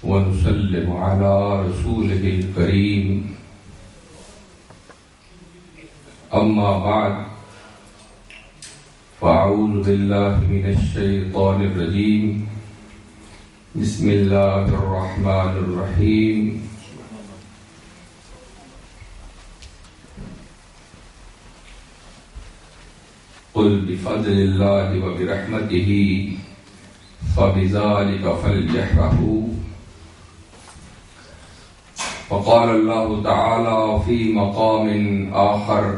ونسلم على رسوله الكريم أما بعد فأعوذ بالله من الشيطان الرجيم بسم الله الرحمن الرحيم قل بفضل الله وبرحمته فبذلك فليفرحوا وقال الله تعالى في مقام آخر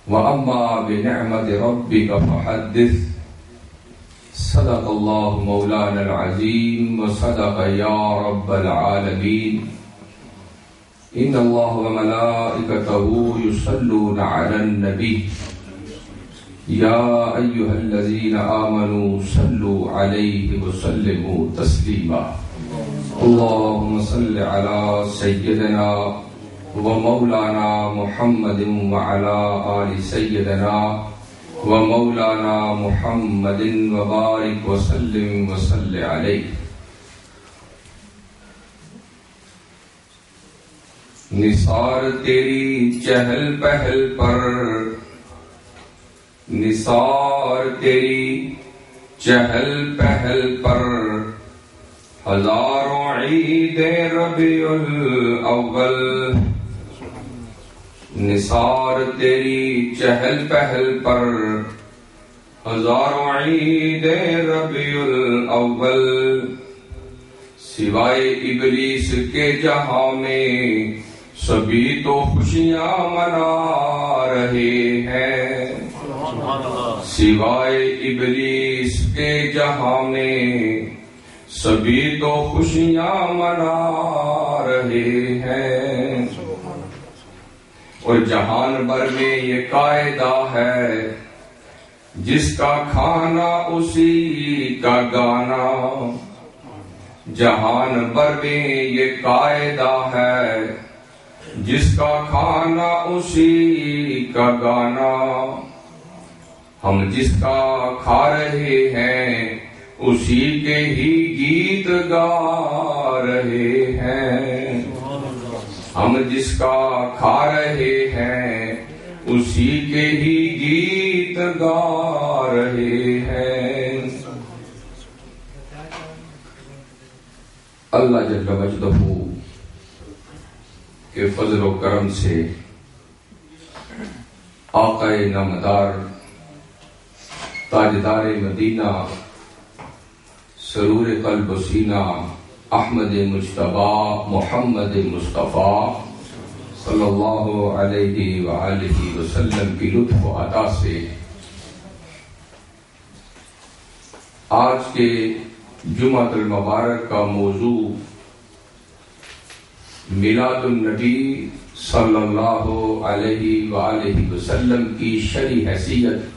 وأما بنعمة ربك فحدث صدق الله مولانا العظيم وصدق يا رب العالمين إن الله وملائكته يصلون على النبي يا أيها الذين آمنوا صلوا عليه وسلموا تسليما اللهم صل على سيدنا ومولانا محمد وعلى آل سيدنا ومولانا محمد وبارك وسلم وصل عليه نثار تیری چہل پہل پر نثار تیری چہل پہل پر ہزاروں عید ربیع الاول نثار تیری چہل پہل پر ہزاروں عید ربیع الاول سوائے ابلیس کے جہاں میں سبھی تو خوشیاں منا رہے ہیں سوائے ابلیس کے جہاں میں سبھی تو خوشیاں منا رہے ہیں اور جہان بھر میں یہ قاعدہ ہے جس کا کھانا اسی کا گانا جہان بھر میں یہ قاعدہ ہے جس کا کھانا اسی کا گانا ہم جس کا کھا رہے ہیں اسی کے ہی گیت گا رہے ہیں ہم جس کا کھا رہے ہیں اسی کے ہی گیت گا رہے ہیں اللہ جل مجدہ کے فضل و کرم سے آقا نامدار تاجدار مدینہ سرور قلب و سینہ احمد مجتبی محمد مصطفیٰ صلی اللہ علیہ وآلہ وسلم کی لطف و عطا سے آج کے جمعۃ المبارک کا موضوع میلاد النبی صلی اللہ علیہ وآلہ وسلم کی شرعی حیثیت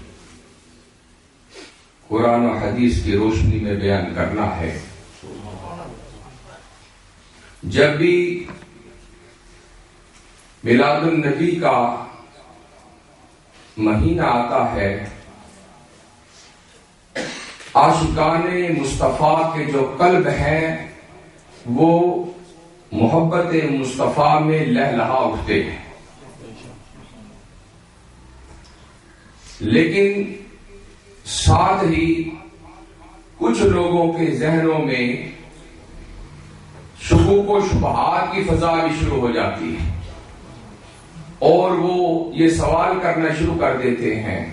قرآن و حدیث کی روشنی میں بیان کرنا ہے جب بھی میلاد النبی کا مہینہ آتا ہے عاشقان مصطفیٰ کے جو قلب ہیں وہ محبت مصطفیٰ میں لہلہا اٹھتے ہیں لیکن ساتھ ہی کچھ لوگوں کے ذہنوں میں شکوک و شبہات کی فضا بھی شروع ہو جاتی ہے اور وہ یہ سوال کرنا شروع کر دیتے ہیں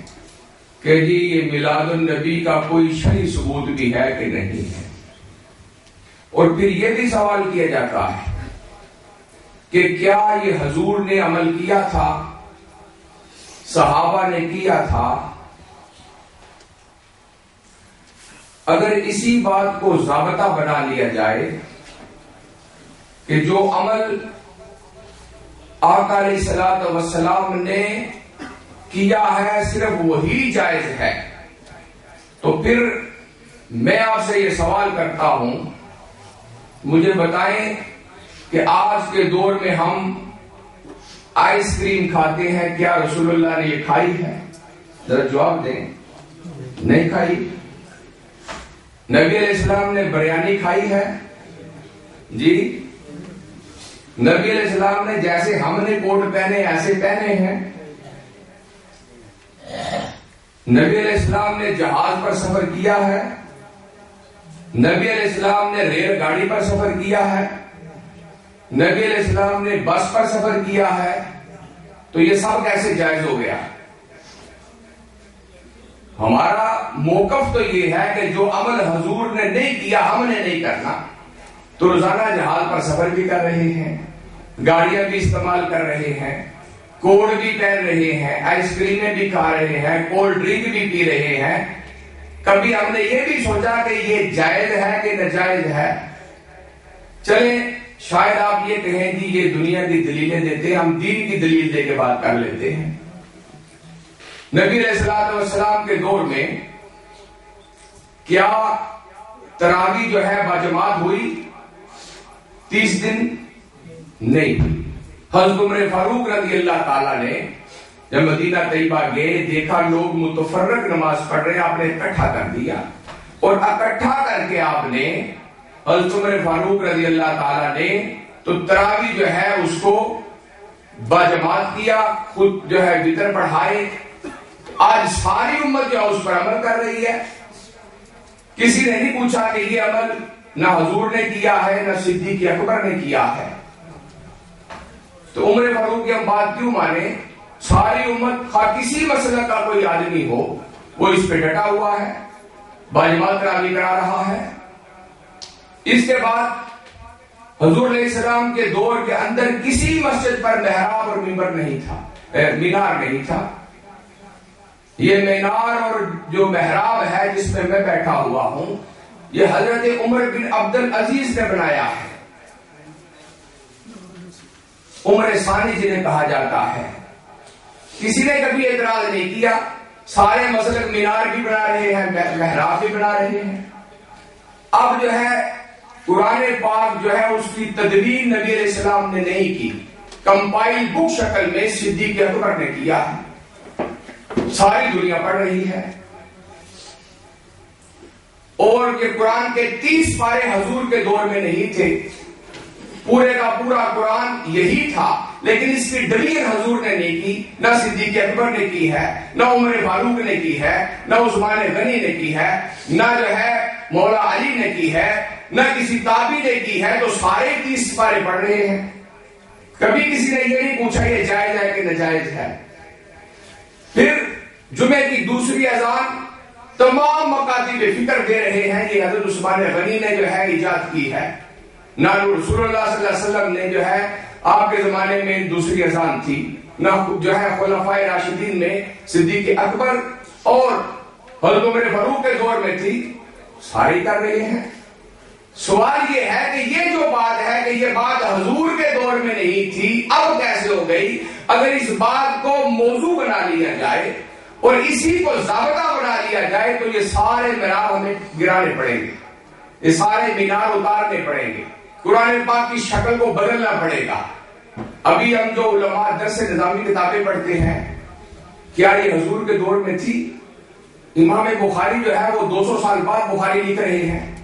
کہ جی یہ میلاد النبی کا کوئی شرعی ثبوت بھی ہے کہ نہیں ہے اور پھر یہ بھی سوال کیا جاتا ہے کہ کیا یہ حضور نے عمل کیا تھا صحابہ نے کیا تھا اگر اسی بات کو ضابطہ بنا لیا جائے کہ جو عمل آقا علیہ الصلوۃ والسلام نے کیا ہے صرف وہی جائز ہے تو پھر میں آپ سے یہ سوال کرتا ہوں مجھے بتائیں کہ آج کے دور میں ہم آئس کریم کھاتے ہیں کیا رسول اللہ نے یہ کھائی ہے ذرا جواب دیں نہیں کھائی نبی علیہ السلام نے بریانی کھائی ہے جی؟ نبی علیہ السلام نے جیسے ہم نے کوٹ پہنے ایسے پہنے ہیں؟ نبی علیہ السلام نے جہاز پر سفر کیا ہے؟ نبی علیہ السلام نے ریل گاڑی پر سفر کیا ہے؟ نبی علیہ السلام نے بس پر سفر کیا ہے؟ تو یہ سب کیسے جائز ہو گیا؟ ہمارا موقف تو یہ ہے کہ جو عمل حضور نے نہیں کیا ہم نے نہیں کرنا. تو روزانہ جہاز پر سفر بھی کر رہے ہیں، گاڑیاں بھی استعمال کر رہے ہیں، کوٹ بھی پہن رہے ہیں، آئس کریمیں بھی کھا رہے ہیں، کولڈ ڈرنک بھی پی رہے ہیں. کبھی ہم نے یہ بھی سوچا کہ یہ جائز ہے کہ ناجائز ہے؟ چلیں شاید آپ یہ کہیں کہ یہ دنیا کی دلیلیں دیتے ہیں، ہم دین کی دلیل دے کے بات کر لیتے ہیں. نبی علیہ السلام کے دور میں کیا تراویح جو ہے باجماعت ہوئی 30 دن؟ نہیں ہوئی. حضرت عمر فاروق رضی اللہ تعالیٰ نے جب مدینہ طیبہ گئے، دیکھا لوگ متفرق نماز پڑھ رہے ہیں، آپ نے اکٹھا کر دیا، اور اکٹھا کر کے آپ نے حضرت عمر فاروق رضی اللہ تعالیٰ نے تو تراویح جو ہے اس کو باجماعت کیا، خود جو ہے وتر پڑھائے. آج ساری امت جو ہے اس پر عمل کر رہی ہے. کسی نے نہیں پوچھا کہ یہ عمل نہ حضور نے کیا ہے نہ صدیق اکبر نے کیا ہے. تو عمر فاروق کی ہم بات کیوں مانے؟ ساری امت خواہ کسی مسئلہ کا کوئی آدمی ہو وہ اس پہ ڈٹا ہوا ہے، باجماعت تراویح کرا رہا ہے. اس کے بعد حضور علیہ السلام کے دور کے اندر کسی مسجد پر محراب اور منبر نہیں تھا، مینار نہیں تھا. یہ مینار اور جو محراب ہے جس میں میں بیٹھا ہوا ہوں یہ حضرت عمر بن عبد العزیز نے بنایا ہے. عمر ثانی جنہیں کہا جاتا ہے. کسی نے کبھی اعتراض نہیں کیا. سارے مسلک مینار بھی بنا رہے ہیں، محراب بھی بنا رہے ہیں. اب جو ہے قرآن پاک جو ہے اس کی تدوین نبی علیہ السلام نے نہیں کی، کمپائل بک شکل میں صدیق اکبر نے کیا ہے. ساری دنیا پڑھ رہی ہے. اور کہ قرآن کے 30 پارے حضور کے دور میں نہیں تھے، پورے کا پورا قرآن یہی تھا، لیکن اس کی دلیل حضور نے نہیں کی، نہ صدیق اکبر نے کی ہے، نہ عمر فاروق نے کی ہے، نہ عثمان غنی نے کی ہے، نہ جو ہے مولا علی نے کی ہے، نہ کسی تابعی نے کی ہے. تو سارے 30 پارے پڑھ رہے ہیں. کبھی کسی نے یہ نہیں پوچھا یہ جائز ہے کہ ناجائز ہے. پھر جمعے کی دوسری اذان تمام مکاتب فکر دے رہے ہیں یہ حضرت عثمان غنی نے جو ہے ایجاد کی ہے. نہ رسول اللہ صلی اللہ علیہ وسلم نے جو ہے آپ کے زمانے میں دوسری اذان تھی، نہ جو ہے خلفائے راشدین میں صدیق اکبر اور حضرت عمر فاروق کے دور میں تھی. سارے کر رہے ہیں. سوال یہ ہے کہ یہ جو بات ہے کہ یہ بات حضور کے دور میں نہیں تھی، اب کیسے ہو گئی؟ اگر اس بات کو موضوع بنا لیا جائے اور اسی کو ضابطہ بنا لیا جائے تو یہ سارے مینار ہمیں گرانے پڑیں گے، یہ سارے مینار اتارنے پڑیں گے، قرآن پاک کی شکل کو بدلنا پڑے گا. ابھی ہم جو علماء درس نظامی کتابیں پڑھتے ہیں، کیا یہ حضور کے دور میں تھی؟ امام بخاری جو ہے وہ 200 سال بعد بخاری لکھ رہے ہیں،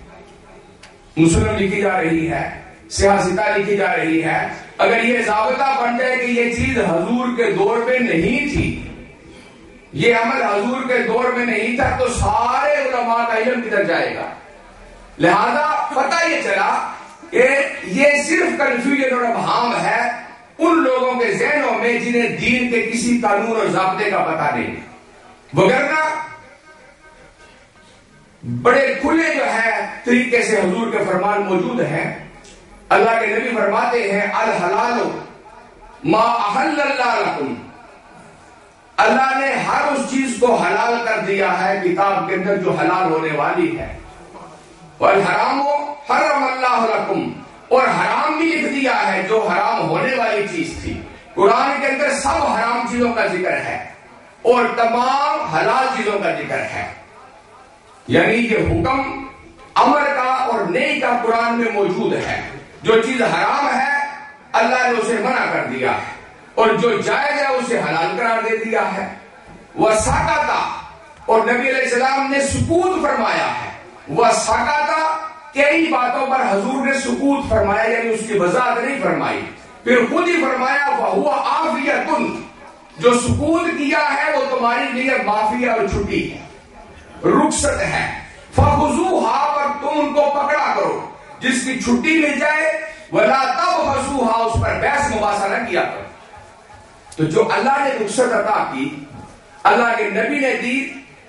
مسلم لکھی جا رہی ہے، سیاستہ لکھی جا رہی ہے. اگر یہ ضابطہ بن جائے کہ یہ چیز حضور کے دور میں نہیں تھی، یہ عمل حضور کے دور میں نہیں تھا، تو سارے علماء کا علم کدھر جائے گا؟ لہذا پتہ یہ چلا کہ یہ صرف کنفیوژن اور ابہام ہے ان لوگوں کے ذہنوں میں جنہیں دین کے کسی قانون اور ضابطے کا پتہ نہیں. وگرنہ بڑے کھلے جو ہے طریقے سے حضور کے فرمان موجود ہیں. اللہ کے نبی فرماتے ہیں الحلال ما احل اللہ لکم، اللہ نے ہر اس چیز کو حلال کر دیا ہے کتاب کے اندر جو حلال ہونے والی ہے. والحرام حرم اللہ لکم، اور حرام بھی لکھ دیا ہے جو حرام ہونے والی چیز تھی. قرآن کے اندر سب حرام چیزوں کا ذکر ہے اور تمام حلال چیزوں کا ذکر ہے. یعنی یہ حکم امر کا اور نہی کا قرآن میں موجود ہے. جو چیز حرام ہے اللہ نے اسے منع کر دیا ہے، اور جو جائز ہے اسے حلال قرار دے دیا ہے. وَسَكَتَ، اور نبی علیہ السلام نے سکوت فرمایا ہے. وسکتا، کئی باتوں پر حضور نے سکوت فرمایا، یعنی اس کی وضاحت نہیں فرمائی، پھر خود ہی فرمایا وَهُوَ عَافِيَةٌ، جو سکوت کیا ہے وہ تمہاری لیے معافی اور چھٹی ہے، رخصت ہے، فَخُذُوهَا، پر تم ان کو پکڑا کرو، جس کی چھٹی مل جائے، وَلَا تَبْغَسُوهَا، اس پر بحث مباحثہ نہ کیا کرو۔ تو جو اللہ نے رخصت عطا کی، اللہ کے نبی نے دی،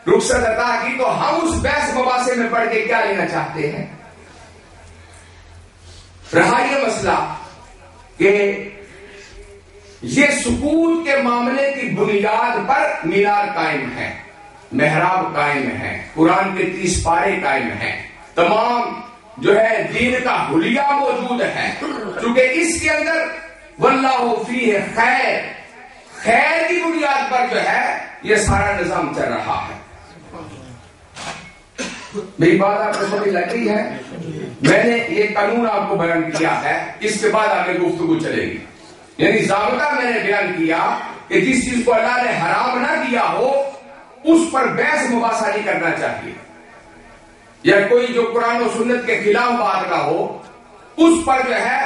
رخصت عطا کی، تو ہم اس بحث مباحثے میں پڑھ کے کیا لینا چاہتے ہیں؟ رہا یہ مسئلہ کہ یہ سکوت کے معاملے کی بنیاد پر مینار قائم ہے، محراب قائم ہے، قرآن کے 30 پارے قائم ہیں، تمام جو ہے دین کا حلیہ موجود ہے، چونکہ اس کے اندر واللہ فیہ خیر، خیر کی بنیاد پر جو ہے یہ سارا نظام چل رہا ہے۔ میری بات آپ کو سمجھ لگ رہی ہے؟ میں نے یہ قانون آپ کو بیان کیا ہے، اس کے بعد آگے گفتگو چلے گی، یعنی ضابطہ میں نے بیان کیا کہ جس چیز کو اللہ نے حرام نہ کیا ہو اس پر بحث مباحثہ نہیں کرنا چاہیے، یا کوئی جو قرآن و سنت کے خلاف بات کا ہو اس پر جو ہے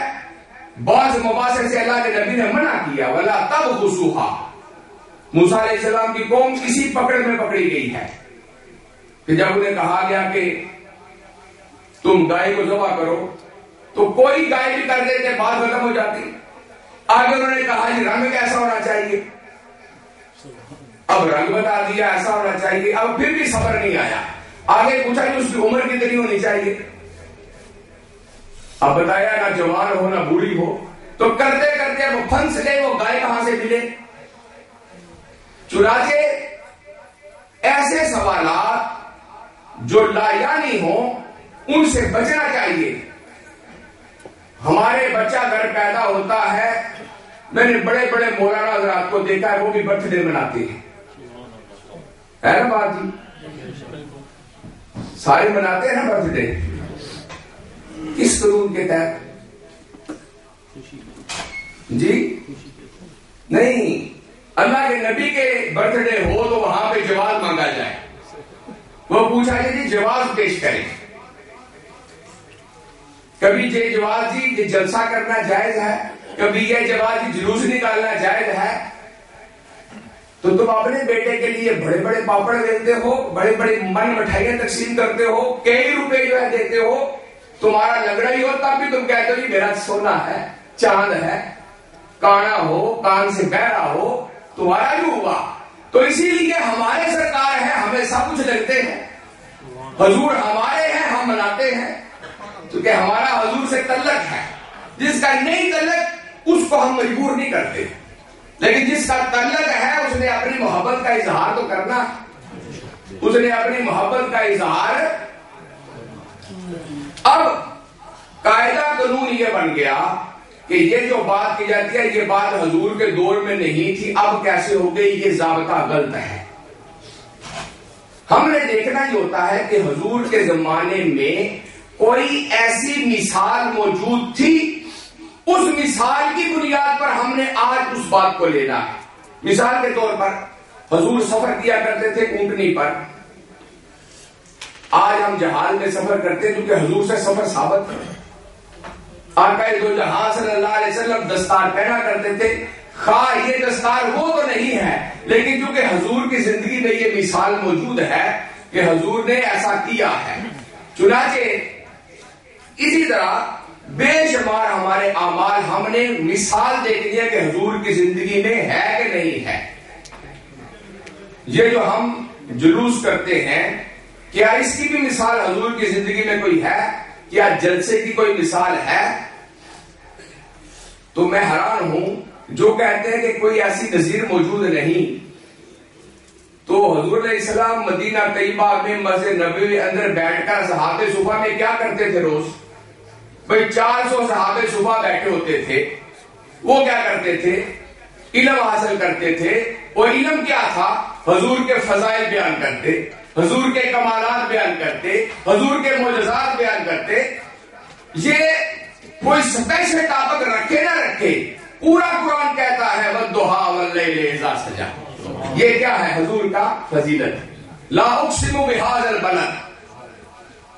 بعض مباحثے سے اللہ کے نبی نے منع کیا، وَلَا تَبْغُسُوهَا۔ موسیٰ علیہ السلام کی قوم کسی پکڑ میں پکڑی گئی ہے کہ جب انہیں کہا گیا کہ تم گائے کو ذبح کرو تو کوئی گائے بھی کر دیتے، بات ختم ہو جاتی۔ آگے انہوں نے کہا جی رنگ کیسا ہونا چاہیے، اب رنگ بتا دیا ایسا ہونا چاہیے، اب پھر بھی صبر نہیں آیا، آگے پوچھا کہ اس کی عمر کتنی ہونی چاہیے، اب بتایا نہ جوان ہو نہ بوڑھی ہو، تو کرتے کرتے وہ پھنس گئے، وہ گائے کہاں سے ملے۔ چنانچہ ایسے سوالات جو لا یعنی ہوں ان سے بچنا چاہیے۔ ہمارے بچہ گھر پیدا ہوتا ہے، میں نے بڑے بڑے مولانا حضرات کو دیکھا ہے وہ بھی برتھ ڈے مناتے ہیں، ہے نا بات جی؟ سارے مناتے ہیں نا برتھ ڈے، کس قانون کے تحت؟ جی نہیں، اللہ کے نبی کے برتھ ڈے ہو تو وہاں پہ جواز مانگا جائے، وہ پوچھا جائے جی جواز پیش کریں، کبھی یہ جواز جی یہ جلسہ کرنا جائز ہے، کبھی یہ جواز جی جلوس نکالنا جائز ہے، تو تم اپنے بیٹے کے لیے بڑے بڑے پاپڑ دیتے ہو، بڑے بڑے من مٹھائیاں تقسیم کرتے ہو، کئی روپے جو ہے دیتے ہو، تمہارا لگڑا ہی ہو تب بھی تم کہتے ہو جی میرا سونا ہے، چاند ہے، کانا ہو، کان سے بہرا ہو، تمہارا جو ہوا۔ تو اسی لیے ہمارے سرکار ہیں، ہمیں سب کچھ لگتے ہیں، حضور ہمارے ہیں، ہم مناتے ہیں، کیونکہ ہمارا حضور سے تعلق ہے۔ جس کا نہیں تعلق اس کو ہم مجبور نہیں کرتے، لیکن جس کا تعلق ہے اس نے اپنی محبت کا اظہار تو کرنا، اس نے اپنی محبت کا اظہار۔ اب قاعدہ قانون یہ بن گیا کہ یہ جو بات کی جاتی ہے یہ بات حضور کے دور میں نہیں تھی، اب کیسے ہو گئی، یہ ضابطہ غلط ہے۔ ہم نے دیکھنا یہ ہوتا ہے کہ حضور کے زمانے میں کوئی ایسی مثال موجود تھی، اس مثال کی بنیاد پر ہم نے آج اس بات کو لینا ہے۔ مثال کے طور پر حضور سفر کیا کرتے تھے اونٹنی پر، آج ہم جہاز میں سفر کرتے ہیں کیونکہ حضور سے سفر ثابت ہے۔ آقا دو جہاں صلی اللہ علیہ وسلم دستار پہنا کرتے تھے، خواہ یہ دستار وہ تو نہیں ہے لیکن کیونکہ حضور کی زندگی میں یہ مثال موجود ہے کہ حضور نے ایسا کیا ہے۔ چنانچہ اسی طرح بے شمار ہمارے اعمال ہم نے مثال دیکھ لیا کہ حضور کی زندگی میں ہے کہ نہیں ہے۔ یہ جو ہم جلوس کرتے ہیں کیا اس کی بھی مثال حضور کی زندگی میں کوئی ہے؟ کیا جلسے کی کوئی مثال ہے؟ تو میں حیران ہوں جو کہتے ہیں کہ کوئی ایسی نظیر موجود نہیں۔ تو حضور علیہ السلام مدینہ طیبہ میں مسجد نبوی اندر بیٹھ کر صحابہ صفحہ میں کیا کرتے تھے؟ روز بھئی 400 صحابہ صفحہ بیٹھے ہوتے تھے، وہ کیا کرتے تھے؟ علم حاصل کرتے تھے۔ وہ علم کیا تھا؟ حضور کے فضائل بیان کرتے، حضور کے کمالات بیان کرتے، حضور کے معجزات بیان کرتے۔ یہ کوئی اسپیشل ٹاپک رکھے نہ رکھے، پورا قرآن کہتا ہے وَالضُّحَىٰ وَاللَّيْلِ إِذَا سَجَىٰ۔ یہ کیا ہے؟ حضور کا فضیلت۔ لا اقسم بهذا البلد،